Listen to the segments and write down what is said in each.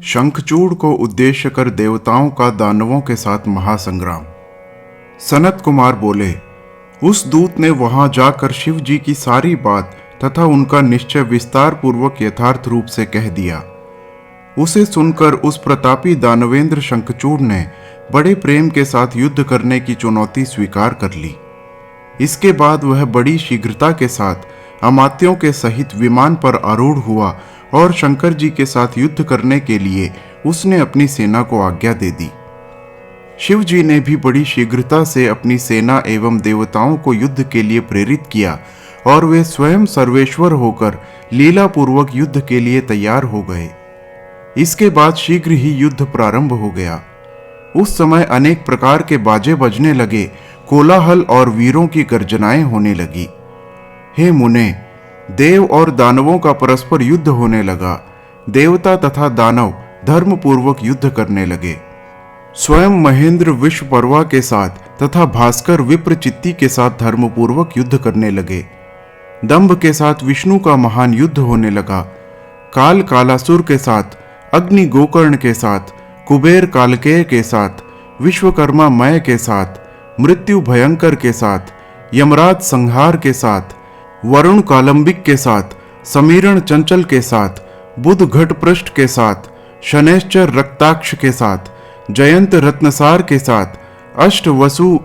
शंखचूड़ को उद्देश्य कर देवताओं का दानवों के साथ महासंग्राम। सनत कुमार बोले, उस दूत ने वहां जाकर शिव जी की सारी बात तथा उनका निश्चय विस्तार पूर्वक यथार्थ रूप से कह दिया। उसे सुनकर उस प्रतापी दानवेंद्र शंखचूड़ ने बड़े प्रेम के साथ युद्ध करने की चुनौती स्वीकार कर ली। इसके बाद वह बड़ी शीघ्रता के साथ अमात्यों के सहित विमान पर आरूढ़ हुआ और शंकर जी के साथ युद्ध करने के लिए उसने अपनी सेना को आज्ञा दे दी। शिव जी ने भी बड़ी शीघ्रता से अपनी सेना एवं देवताओं को युद्ध के लिए प्रेरित किया और वे स्वयं सर्वेश्वर होकर लीला पूर्वक युद्ध के लिए तैयार हो गए। इसके बाद शीघ्र ही युद्ध प्रारंभ हो गया। उस समय अनेक प्रकार के बाजे बजने लगे, कोलाहल और वीरों की गर्जनाएं होने लगी। हे मुने, देव और दानवों का परस्पर युद्ध होने लगा। देवता तथा दानव धर्म पूर्वक युद्ध करने लगे। स्वयं महेंद्र विश्वपर्वा के साथ तथा भास्कर विप्रचित्ति के साथ धर्म पूर्वक युद्ध करने लगे। दंभ के साथ विष्णु का महान युद्ध होने लगा। काल कालासुर के साथ, अग्नि गोकर्ण के साथ, कुबेर कालकेय के साथ, विश्वकर्मा मय के साथ, मृत्यु भयंकर के साथ, यमराज संहार के साथ, वरुण कालंबिक के साथ, समीरण चंचल के साथ, बुध घटपृष्ठ के साथ, शनैश्चर रक्ताक्ष के साथ, जयंत रत्नसार के साथ, अष्ट वसु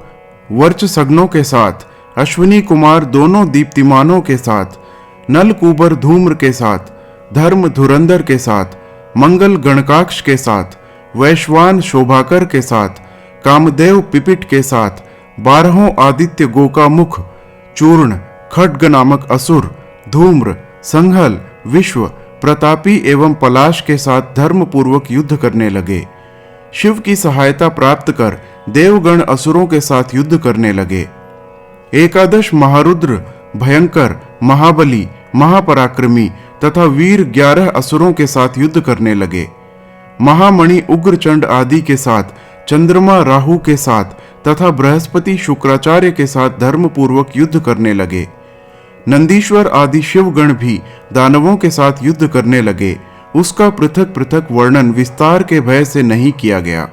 वर्च सग्नों के साथ, अश्विनी कुमार दोनों दीप्तिमानों के साथ, नल कुबर धूम्र के साथ, धर्म धुरंधर के साथ, मंगल गणकाक्ष के साथ, वैश्वान शोभाकर के साथ, कामदेव पिपिट के साथ, 12 आदित्य गोकामुख, चूर्ण खड्ग नामक असुर, धूम्र, संहल, विश्व, प्रतापी एवं पलाश के साथ धर्म पूर्वक युद्ध करने लगे। शिव की सहायता प्राप्त कर देवगण असुरों के साथ युद्ध करने लगे। एकादश महारुद्र, भयंकर, महाबली, महापराक्रमी तथा वीर 11 असुरों के साथ युद्ध करने लगे। महामणि उग्रचंड आदि के साथ, चंद्रमा राहु के साथ तथा बृहस्पति शुक्राचार्य के साथ धर्म पूर्वक युद्ध करने लगे। नंदीश्वर आदि शिवगण भी दानवों के साथ युद्ध करने लगे। उसका पृथक पृथक वर्णन विस्तार के भय से नहीं किया गया।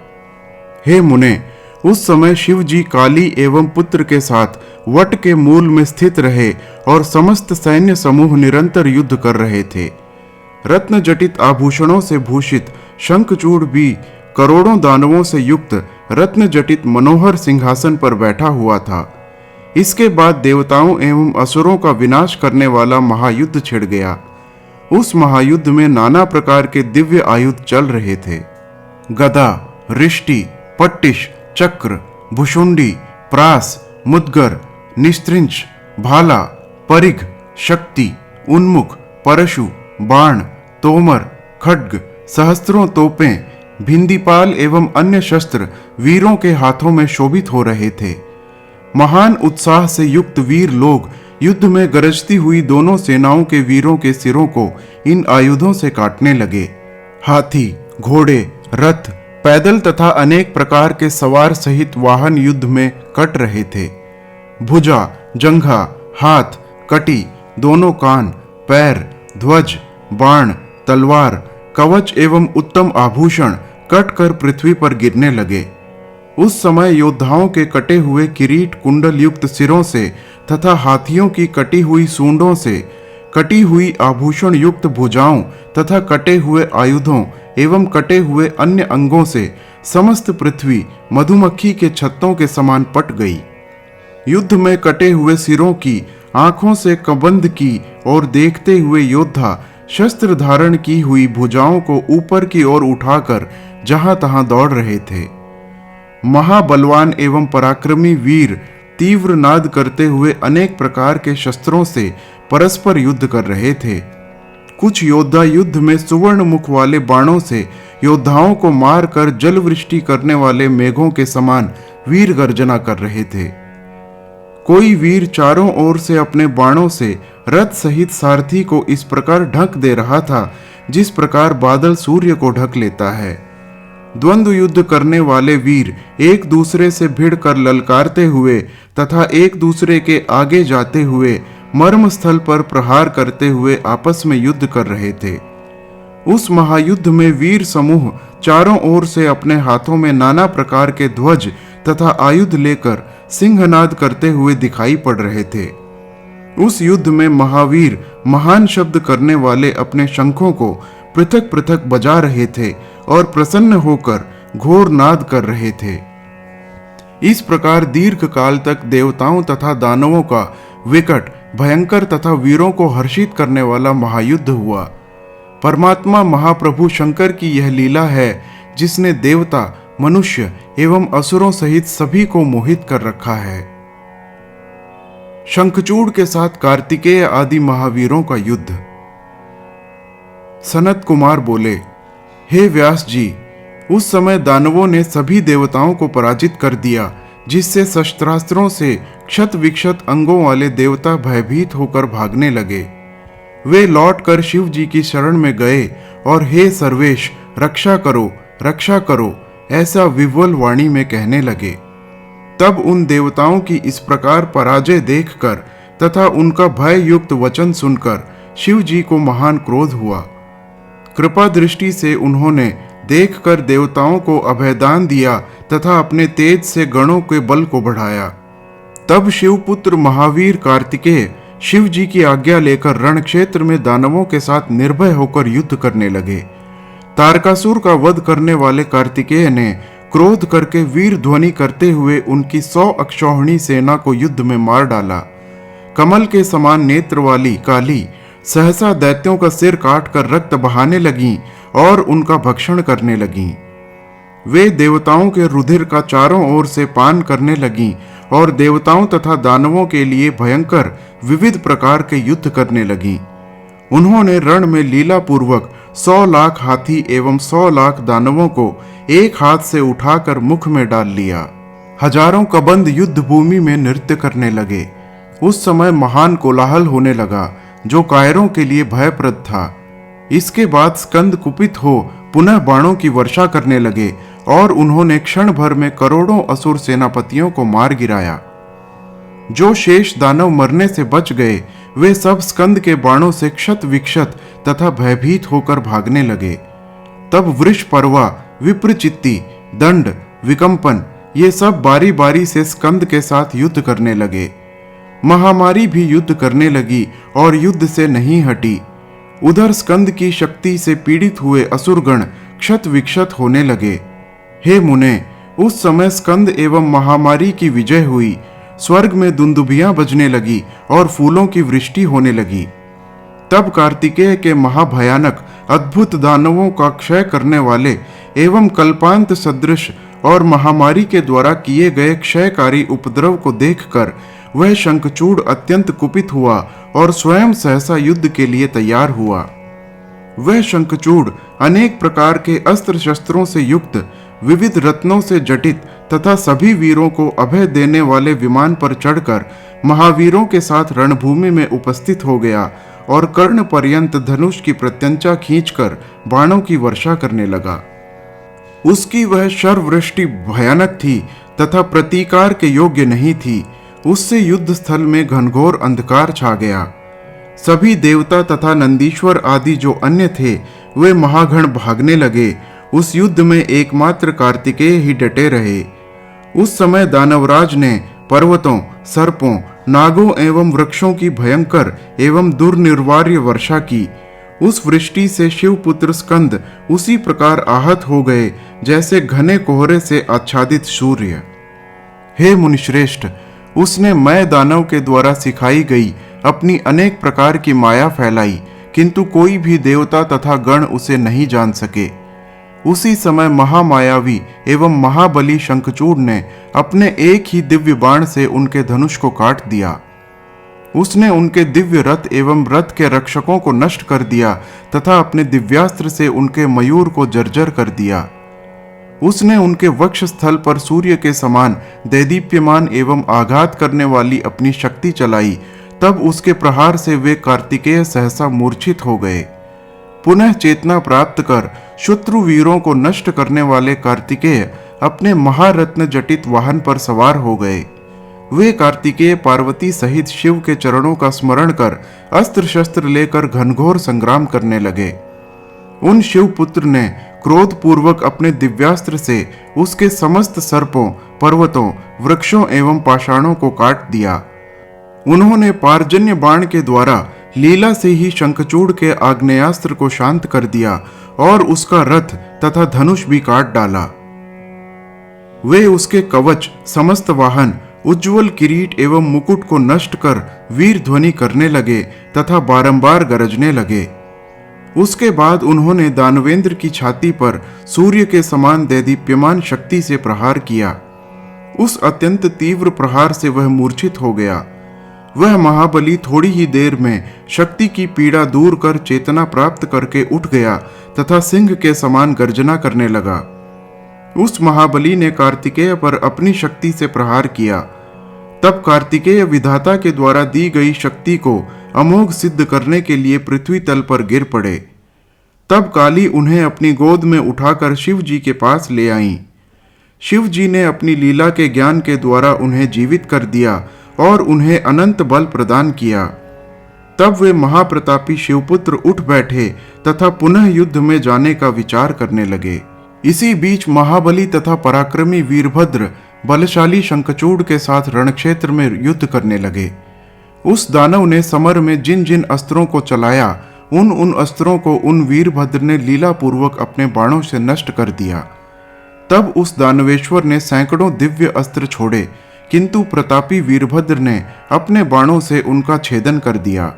हे मुने, उस समय शिव जी काली एवं पुत्र के साथ वट के मूल में स्थित रहे और समस्त सैन्य समूह निरंतर युद्ध कर रहे थे। रत्न जटित आभूषणों से भूषित शंखचूड़ भी करोड़ों दानवों से युक्त रत्न जटित मनोहर सिंहासन पर बैठा हुआ था। इसके बाद देवताओं एवं असुरों का विनाश करने वाला महायुद्ध छिड़ गया। उस महायुद्ध में नाना प्रकार के दिव्य आयुध चल रहे थे। गदा, रिष्टि, पट्टिश, चक्र, भुषुंडी, प्रास, मुद्गर, निस्त्रिंच, भाला, परिघ, शक्ति, उन्मुख, परशु, बाण, तोमर, खड्ग, सहस्त्रों तोपें, भिंदीपाल एवं अन्य शस्त्र वीरों के हाथों में शोभित हो रहे थे। महान उत्साह से युक्त वीर लोग युद्ध में गरजती हुई दोनों सेनाओं के वीरों के सिरों को इन आयुधों से काटने लगे। हाथी, घोड़े, रथ, पैदल तथा अनेक प्रकार के सवार सहित वाहन युद्ध में कट रहे थे। भुजा, जंघा, हाथ, कटी, दोनों कान, पैर, ध्वज, बाण, तलवार, कवच एवं उत्तम आभूषण कट कर पृथ्वी पर गिरने लगे। उस समय योद्धाओं के कटे हुए किरीट कुंडल युक्त सिरों से तथा हाथियों की कटी हुई सूंडों से, कटी हुई आभूषण युक्त भुजाओं तथा कटे हुए आयुधों एवं कटे हुए अन्य अंगों से समस्त पृथ्वी मधुमक्खी के छत्तों के समान पट गई। युद्ध में कटे हुए सिरों की आंखों से कबंध की और देखते हुए योद्धा शस्त्र धारण की हुई भुजाओं को ऊपर की ओर उठाकर जहां तहां दौड़ रहे थे। महाबलवान एवं पराक्रमी वीर तीव्र नाद करते हुए अनेक प्रकार के शस्त्रों से परस्पर युद्ध कर रहे थे। कुछ योद्धा युद्ध में सुवर्ण मुख वाले बाणों से योद्धाओं को मारकर जल वृष्टि करने वाले मेघों के समान वीर गर्जना कर रहे थे। कोई वीर चारों ओर से अपने बाणों से रथ सहित सारथी को इस प्रकार ढक दे रहा था जिस प्रकार बादल सूर्य को ढक लेता है। द्वंद्व युद्ध करने वाले वीर एक दूसरे से भिड़कर ललकारते हुए तथा एक दूसरे के आगे जाते हुए मर्म स्थल पर प्रहार करते हुए आपस में युद्ध कर रहे थे। उस महायुद्ध में वीर समूह चारों ओर से अपने हाथों में नाना प्रकार के ध्वज तथा आयुध लेकर सिंहनाद करते हुए दिखाई पड़ रहे थे। उस युद्ध में महावीर महान शब्द करने वाले अपने शंखों को पृथक पृथक बजा रहे थे और प्रसन्न होकर घोर नाद कर रहे थे। इस प्रकार दीर्घ काल तक देवताओं तथा दानवों का विकट, भयंकर तथा वीरों को हर्षित करने वाला महायुद्ध हुआ। परमात्मा महाप्रभु शंकर की यह लीला है जिसने देवता, मनुष्य एवं असुरों सहित सभी को मोहित कर रखा है। शंखचूड़ के साथ कार्तिकेय आदि महावीरों का युद्ध। सनत कुमार बोले, हे व्यास जी, उस समय दानवों ने सभी देवताओं को पराजित कर दिया, जिससे शस्त्रास्त्रों से क्षत विक्षत अंगों वाले देवता भयभीत होकर भागने लगे। वे लौटकर शिव जी की शरण में गए और हे सर्वेश, रक्षा करो, रक्षा करो, ऐसा विह्वल वाणी में कहने लगे। तब उन देवताओं की इस प्रकार पराजय देखकर तथा उनका भय युक्त वचन सुनकर शिव जी को महान क्रोध हुआ। कृपा दृष्टि से उन्होंने देखकर देवताओं को अभयदान दिया तथा अपने तेज से गणों के बल को बढ़ाया। तब शिवपुत्र महावीर कार्तिकेय शिव जी की आज्ञा लेकर रण क्षेत्र में दानवों के साथ निर्भय होकर युद्ध करने लगे। तारकासुर का वध करने वाले कार्तिकेय ने क्रोध करके वीर ध्वनि करते हुए उनकी 100 अक्षौहिणी सेना को युद्ध में मार डाला। कमल के समान नेत्र वाली काली सहसा दैत्यों का सिर काट कर रक्त बहाने लगी और उनका भक्षण करने लगी। वे देवताओं के रुधिर का चारों ओर से पान करने लगी और देवताओं तथा दानवों के लिए भयंकर विविध प्रकार के युद्ध करने लगी। उन्होंने रण में लीला पूर्वक 100 लाख हाथी एवं 100 लाख दानवों को एक हाथ से उठाकर मुख में डाल लिया। हजारों कबंद युद्ध भूमि में नृत्य करने लगे। उस समय महान कोलाहल होने लगा जो कायरों के लिए भयप्रद था। इसके बाद स्कंद कुपित हो पुनः बाणों की वर्षा करने लगे और उन्होंने क्षण भर में करोड़ों असुर सेनापतियों को मार गिराया। जो शेष दानव मरने से बच गए वे सब स्कंद के बाणों से क्षत विक्षत तथा भयभीत होकर भागने लगे। तब वृषपर्वा, विप्रचित्ति, दंड, विकंपन ये सब बारी बारी से स्कंद के साथ युद्ध करने लगे। महामारी भी युद्ध करने लगी और युद्ध से नहीं हटी। उधर स्कंद की शक्ति से पीड़ित हुए असुरगण क्षत विक्षत होने लगे। हे मुने, उस समय स्कंद एवं महामारी की विजय हुई। स्वर्ग में दुंदुभियां बजने लगी और फूलों की वृष्टि होने लगी। तब कार्तिकेय के महाभयानक अद्भुत दानवों का क्षय करने वाले एवं कल्पांत सदृश और महामारी के द्वारा किए गए क्षयकारी उपद्रव को देखकर वह शंखचूड़ अत्यंत कुपित हुआ और स्वयं सहसा युद्ध के लिए तैयार हुआ। वह शंखचूड़ अनेक प्रकार के अस्त्र शस्त्रों से युक्त, विविध रत्नों से जटित तथा सभी वीरों को अभय देने वाले विमान पर चढ़कर महावीरों के साथ रणभूमि में उपस्थित हो गया और कर्ण पर्यंत धनुष की प्रत्यंचा खींचकर बाणों की वर्षा करने लगा। उसकी वह शरवृष्टि भयानक थी तथा प्रतीकार के योग्य नहीं थी। उससे युद्ध स्थल में घनघोर अंधकार छा गया। सभी देवता तथा नंदीश्वर आदि जो अन्य थे वे महागण भागने लगे। उस युद्ध में एकमात्र कार्तिकेय ही डटे रहे। उस समय दानवराज ने पर्वतों, सर्पों, नागों एवं वृक्षों की भयंकर एवं दुर्निर्वार्य वर्षा की। उस वृष्टि से शिवपुत्र स्कंद उसी प्रकार आहत हो गए जैसे घने कोहरे से आच्छादित सूर्य। हे मुनिश्रेष्ठ, उसने मैं दानव के द्वारा सिखाई गई अपनी अनेक प्रकार की माया फैलाई, किंतु कोई भी देवता तथा गण उसे नहीं जान सके। उसी समय महामायावी एवं महाबली शंखचूड़ ने अपने एक ही दिव्य बाण से उनके धनुष को काट दिया। उसने उनके दिव्य रथ एवं रथ के रक्षकों को नष्ट कर दिया तथा अपने दिव्यास्त्र से उनके मयूर को जर्जर कर दिया। उसने उनके वक्ष स्थल पर सूर्य के समान दैदीप्यमान एवं आघात करने वाली अपनी शक्ति चलाई। तब उसके प्रहार से वे कार्तिकेय सहसा मूर्छित हो गए। पुनः चेतना प्राप्त कर शत्रु वीरों को नष्ट करने वाले कार्तिकेय अपने महारत्न जटित वाहन पर सवार हो गए। वे कार्तिकेय पार्वती सहित शिव के चरणों का स्मरण कर अस्त्र शस्त्र लेकर घनघोर संग्राम करने लगे। उन शिवपुत्र ने क्रोधपूर्वक अपने दिव्यास्त्र से उसके समस्त सर्पों, पर्वतों, वृक्षों एवं पाषाणों को काट दिया। उन्होंने पार्जन्य बाण के द्वारा लीला से ही शंखचूड़ के आग्नेयास्त्र को शांत कर दिया और उसका रथ तथा धनुष भी काट डाला। वे उसके कवच, समस्त वाहन, उज्ज्वल किरीट एवं मुकुट को नष्ट कर वीर ध्वनि करने लगे तथा बारंबार गरजने लगे। उसके बाद उन्होंने दानवेंद्र की छाती पर सूर्य के समान दैदीप्यमान शक्ति से प्रहार किया। उस अत्यंत तीव्र प्रहार से वह मूर्छित हो गया। वह महाबली थोड़ी ही देर में शक्ति की पीड़ा दूर कर चेतना प्राप्त करके उठ गया तथा सिंह के समान गर्जना करने लगा। उस महाबली ने कार्तिकेय पर अपनी शक्ति से प्रहार किया। तब कार्तिकेय विधाता के द्वारा दी गई शक्ति को अमोघ सिद्ध करने के लिए पृथ्वी तल पर गिर पड़े। तब काली उन्हें अपनी गोद में उठाकर शिव जी के पास ले आईं। शिव जी ने अपनी लीला के ज्ञान के द्वारा उन्हें जीवित कर दिया और उन्हें अनंत बल प्रदान किया। तब वे महाप्रतापी शिवपुत्र उठ बैठे तथा पुनः युद्ध में जाने का विचार करने लगे। इसी बीच महाबली तथा पराक्रमी वीरभद्र बलशाली शंखचूड़ के साथ रणक्षेत्र में युद्ध करने लगे। उस दानव ने समर में जिन जिन अस्त्रों को चलाया, उन अस्त्रों को उन वीरभद्र ने लीला पूर्वक अपने बाणों से नष्ट कर दिया। तब उस दानवेश्वर ने सैकड़ों दिव्य अस्त्र छोड़े, किंतु प्रतापी वीरभद्र ने अपने बाणों से उनका छेदन कर दिया।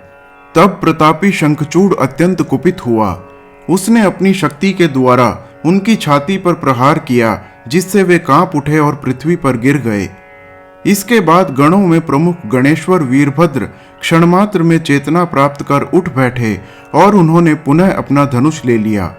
तब प्रतापी शंखचूड़ अत्यंत कुपित हुआ। उसने अपनी शक्ति के द्वारा उनकी छाती पर प्रहार किया, जिससे वे कांप उठे और पृथ्वी पर गिर गए। इसके बाद गणों में प्रमुख गणेश्वर वीरभद्र क्षणमात्र में चेतना प्राप्त कर उठ बैठे और उन्होंने पुनः अपना धनुष ले लिया।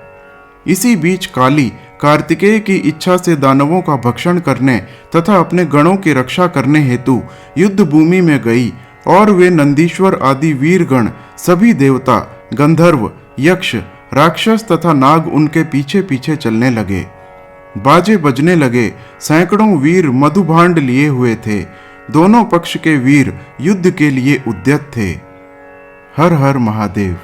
इसी बीच काली कार्तिकेय की इच्छा से दानवों का भक्षण करने तथा अपने गणों की रक्षा करने हेतु युद्ध भूमि में गई और वे नंदीश्वर आदि वीरगण, सभी देवता, गंधर्व, यक्ष, राक्षस तथा नाग उनके पीछे पीछे चलने लगे। बाजे बजने लगे। सैकड़ों वीर मधुभांड लिए हुए थे। दोनों पक्ष के वीर युद्ध के लिए उद्यत थे। हर हर महादेव।